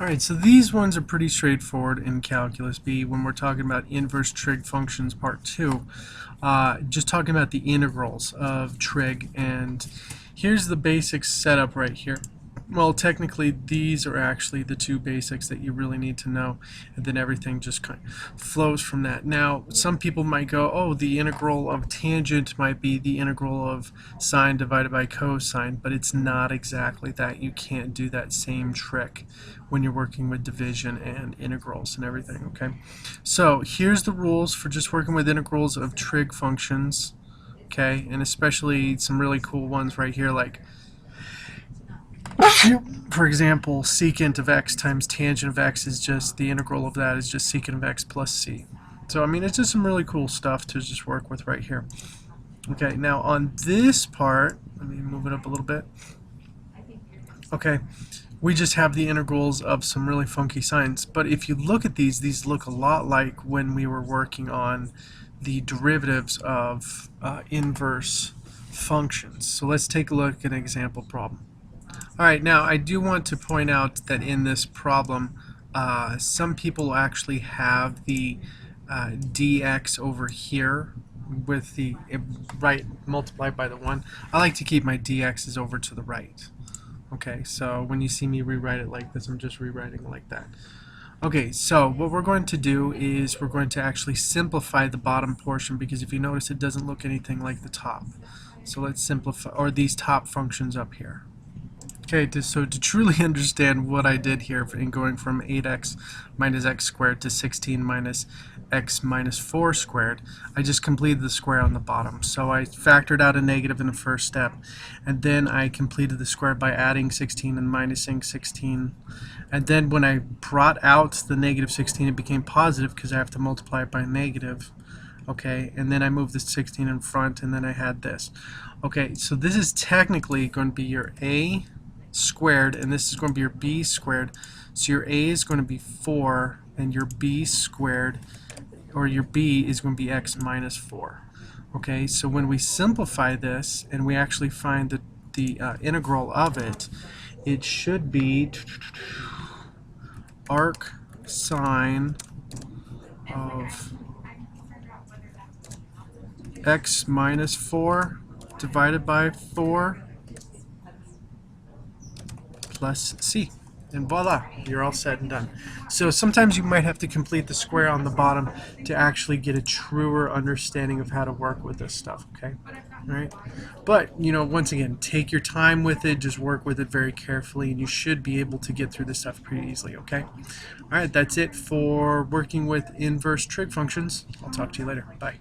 Alright, so these ones are pretty straightforward in Calculus B when we're talking about inverse trig functions part 2. Just talking about the integrals of trig, and here's the basic setup right here. Well, technically these are actually the two basics that you really need to know, and then everything just kind of flows from that. Now, some people might go, oh, the integral of tangent might be the integral of sine divided by cosine, but it's not exactly that. You can't do that same trick when you're working with division and integrals and everything, okay? So here's the rules for just working with integrals of trig functions, okay? And especially some really cool ones right here, like for example, secant of x times tangent of x is just the integral of that is just secant of x plus c. So I mean, it's just some really cool stuff to just work with right here. Okay, now on this part, let me move it up a little bit. Okay, we just have the integrals of some really funky signs. But if you look at these look a lot like when we were working on the derivatives of inverse functions. So let's take a look at an example problem. Alright, now I do want to point out that in this problem, some people actually have the dx over here with the right multiplied by the 1. I like to keep my dx's over to the right. Okay, so when you see me rewrite it like this, I'm just rewriting it like that. Okay, so what we're going to do is we're going to actually simplify the bottom portion, because if you notice it doesn't look anything like the top. So let's simplify, or these top functions up here. Okay, so to truly understand what I did here in going from 8x minus x squared to 16 minus x minus 4 squared, I just completed the square on the bottom. So I factored out a negative in the first step, and then I completed the square by adding 16 and minusing 16. And then when I brought out the negative 16, it became positive because I have to multiply it by negative. Okay, and then I moved the 16 in front, and then I had this. Okay, so this is technically going to be your a squared, and this is going to be your b squared. So your a is going to be 4, and your b squared, or your b, is going to be x minus 4. Okay, so when we simplify this and we actually find the integral of it, it should be arc sine of x minus 4 divided by 4 plus c. And voila, you're all said and done. So sometimes you might have to complete the square on the bottom to actually get a truer understanding of how to work with this stuff, okay? All right? But, you know, once again, take your time with it, just work with it very carefully, and you should be able to get through this stuff pretty easily, okay? All right, that's it for working with inverse trig functions. I'll talk to you later. Bye.